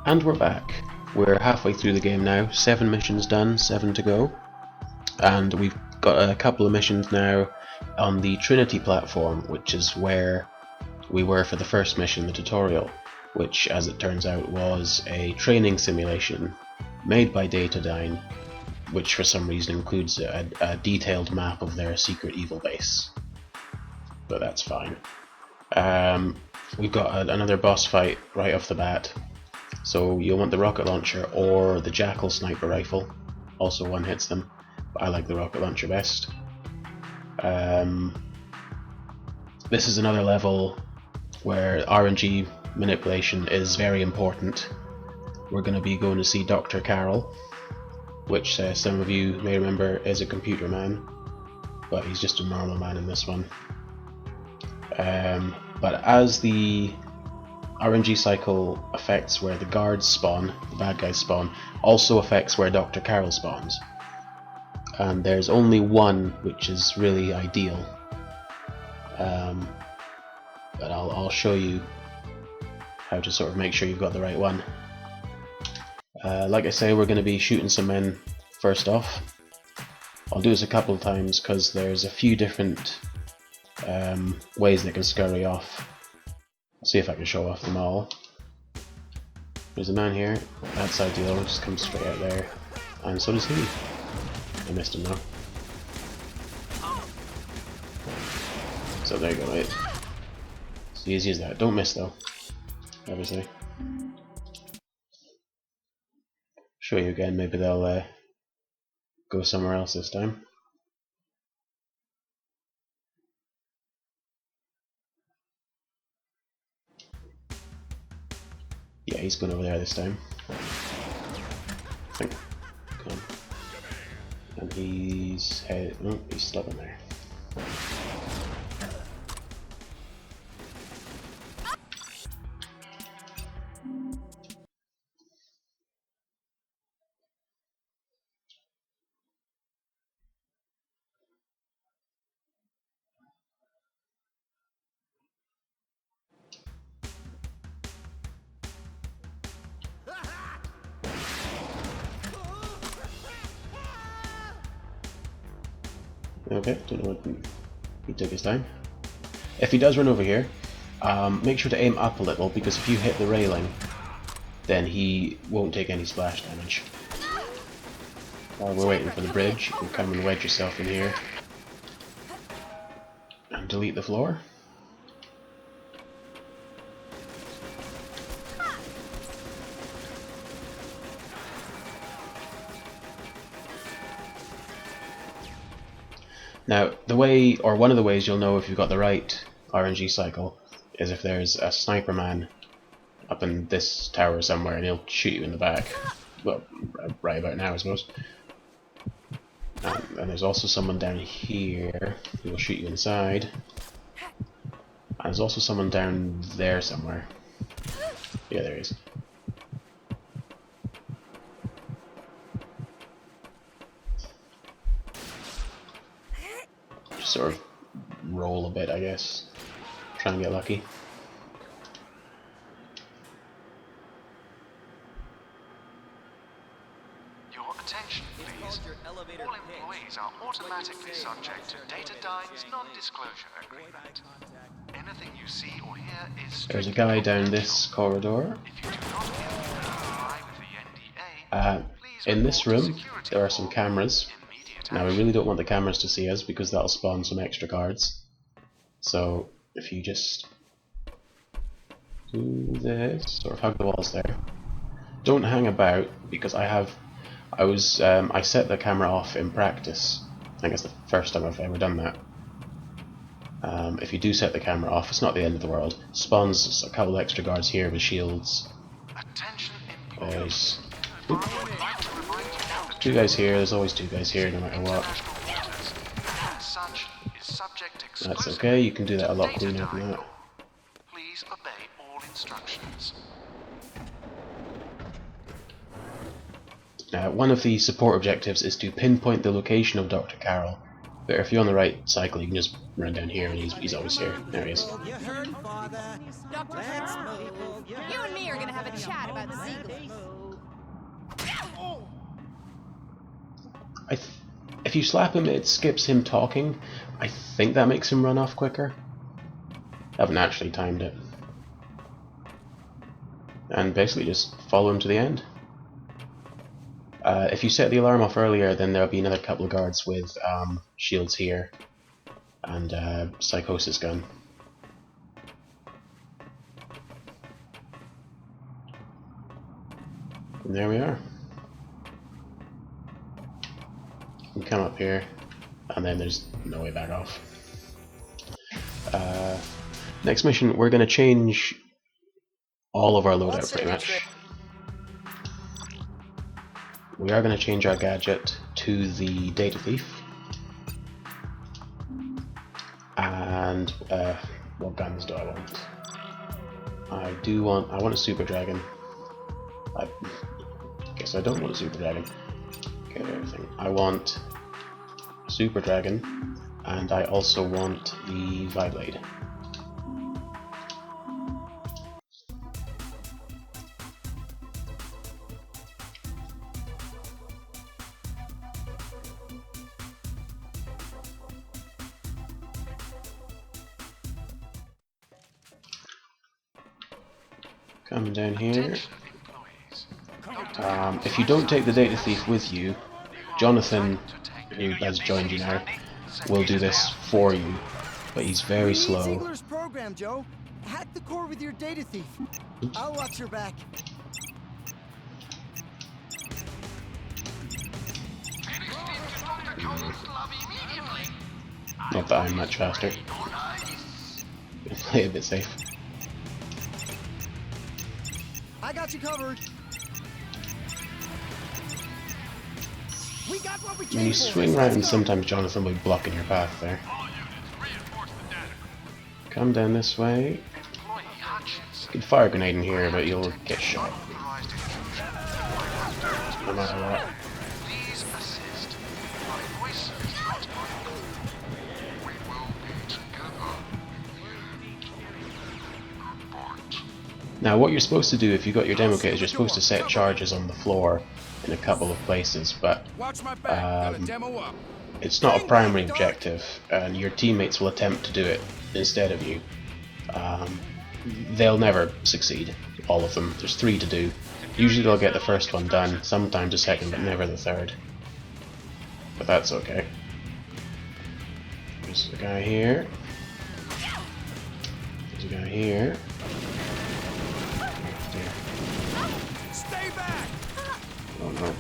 And we're back. We're halfway through the game now, 7 missions done, 7 to go. And we've got a couple of missions now on the Trinity platform, which is where we were for the first mission, the tutorial, which as it turns out was a training simulation made by Datadyne, which for some reason includes a detailed map of their secret evil base. But that's fine. We've got another boss fight right off the bat. So you'll want the rocket launcher or the Jackal sniper rifle. Also one hits them, but I like the rocket launcher best. This is another level where RNG manipulation is very important. We're going to be going to see Dr. Carroll, which some of you may remember is a computer man, but he's just a normal man in this one. But as the RNG cycle affects where the guards spawn, the bad guys spawn, also affects where Dr. Carroll spawns. And there's only one which is really ideal. But I'll show you how to sort of make sure you've got the right one. Like I say, we're going to be shooting some men first off. I'll do this a couple of times because there's a few different ways they can scurry off. I'll see if I can show off them all. There's a man here, that's ideal, just comes straight out there. And so does he. I missed him though. So there you go, right? It's easy as that. Don't miss though, obviously. Show you again, maybe they'll go somewhere else this time. Yeah, he's going over there this time. I think. Come on. And he's headed. Oh, he's stuck in there. Okay, don't know what he took his time. If he does run over here, make sure to aim up a little, because if you hit the railing, then he won't take any splash damage. While we're waiting for the bridge, you can come and wedge yourself in here and delete the floor. Now, the way, or one of the ways you'll know if you've got the right RNG cycle is if there's a sniper man up in this tower somewhere and he'll shoot you in the back. Well, right about now I suppose. And there's also someone down here who will shoot you inside. And there's also someone down there somewhere. Yeah, there he is. Sort of roll a bit, I guess. Try and get lucky. Your attention, please. All employees are automatically subject to Datadyne's non-disclosure agreement. Anything you see or hear is There's a guy down this corridor. If you do not comply with the NDA, in this room, there are some cameras. Now we really don't want the cameras to see us because that'll spawn some extra guards. So if you just do this, sort of hug the walls there. Don't hang about because I set the camera off in practice. I think it's the first time I've ever done that. If you do set the camera off, it's not the end of the world. Spawns a couple extra guards here with shields. There's two guys here, there's always two guys here no matter what. That's okay, you can do that a lot cleaner than that. Please obey all instructions. Now, one of the support objectives is to pinpoint the location of Dr. Carroll. But if you're on the right cycle, you can just run down here and he's always here. There he is. You heard, Father. Let's move. You and me are gonna have a chat about Ziegler. If you slap him, it skips him talking. I think that makes him run off quicker. I haven't actually timed it. And basically just follow him to the end. If you set the alarm off earlier, then there'll be another couple of guards with shields here and psychosis gun. And there we are. You come up here, and then there's no way back off. Next mission, we're going to change all of our loadout pretty much. We are going to change our gadget to the Data Thief. And what guns do I want? I want a Super Dragon. I guess I don't want a Super Dragon. Get everything. I want a Super Dragon, and I also want the Viblade. Come down here. If you don't take the Data Thief with you, Jonathan, who has joined you now, will do this for you, but he's very slow. Ziegler's program, Joe. Hack the core with your Data Thief. I'll watch your back. Not that I'm much faster. Play a bit safe. I got you covered. We got what we came When you for. swing Let's around, go. sometimes Jonathan will be blocking your path there. Come down this way. You can fire a grenade in here, but you'll get shot. No matter what. Please assist. My voice is not audible. We will be together. Now what you're supposed to do if you got your demo kit is you're supposed to set charges on the floor in a couple of places, but Watch my back. Got a demo up. it's not a primary objective, and your teammates will attempt to do it instead of you. They'll never succeed, all of them. There's 3 to do. Usually they'll get the first one done, sometimes the second, but never the third. But that's okay. There's a guy here. There's a guy here. There. Stay back. Oh no.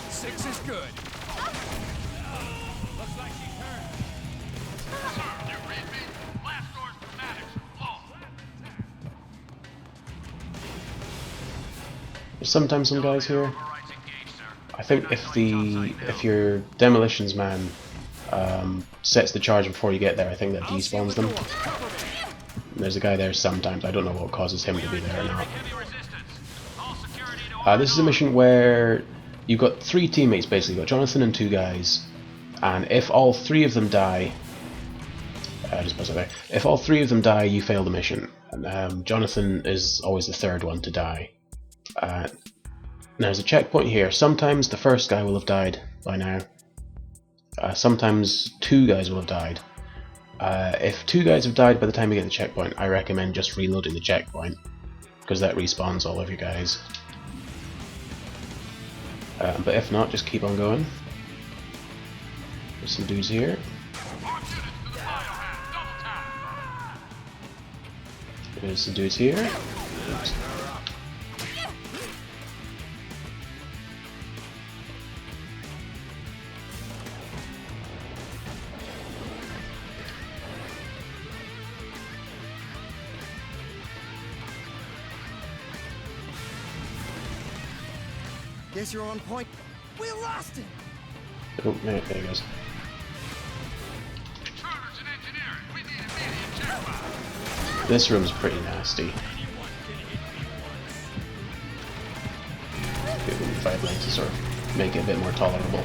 6 is good. Looks like she's hurt. You read me? Blast doors, pneumatics, off. There's sometimes some guys here. I think if your demolitions man sets the charge before you get there, I think that despawns them. There's a guy there sometimes. I don't know what causes him to be there or not. This is a mission where you've got 3 teammates basically. You've got Jonathan and 2 guys, and if all 3 of them die, just put it there. If all 3 of them die, you fail the mission. And Jonathan is always the 3rd one to die. There's a checkpoint here. Sometimes the first guy will have died by now. Sometimes 2 guys will have died. If 2 guys have died by the time you get the checkpoint, I recommend just reloading the checkpoint, because that respawns all of you guys. But if not, just keep on going. There's some dudes here. There's some dudes here. Oops. Guess you're on point. We lost him. Oh, there he goes. This room's pretty nasty. Give him 5 lanes to sort of make it a bit more tolerable.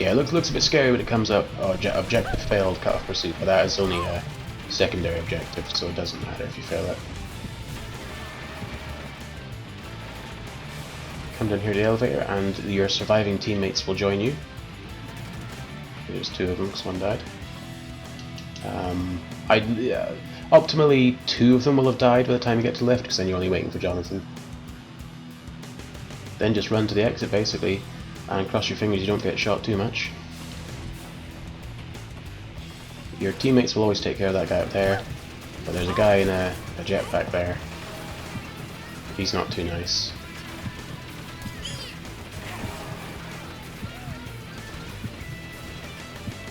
Yeah, it looks a bit scary when it comes up. Oh, objective failed, cut off pursuit, but that is only a secondary objective, so it doesn't matter if you fail it. Come down here to the elevator, and your surviving teammates will join you. There's 2 of them, because 1 died. Optimally, 2 of them will have died by the time you get to the lift, because then you're only waiting for Jonathan. Then just run to the exit, basically, and cross your fingers you don't get shot too much. Your teammates will always take care of that guy up there, but there's a guy in a jetpack there. He's not too nice.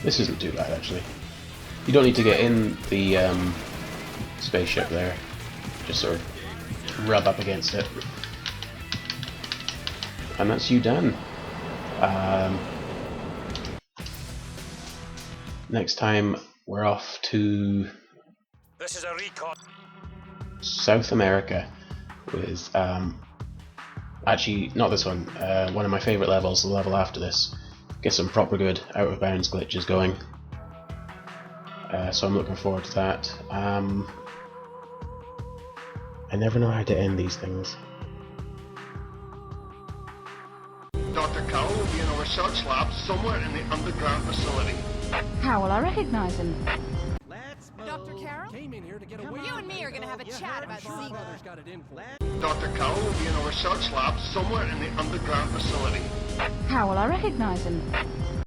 This isn't too bad, actually. You don't need to get in the spaceship there. Just sort of rub up against it. And that's you done. Next time we're off to This is a recon. South America with actually not this one, one of my favourite levels, the level after this. Get some proper good out of bounds glitches going. So I'm looking forward to that. I never know how to end these things. Dr. Cowell will be in a research lab somewhere in the underground facility. How will I recognize him? Dr. Carroll? You and me are gonna have a chat about Zeke. Dr. Cowell will be in a research lab somewhere in the underground facility. How will I recognize him?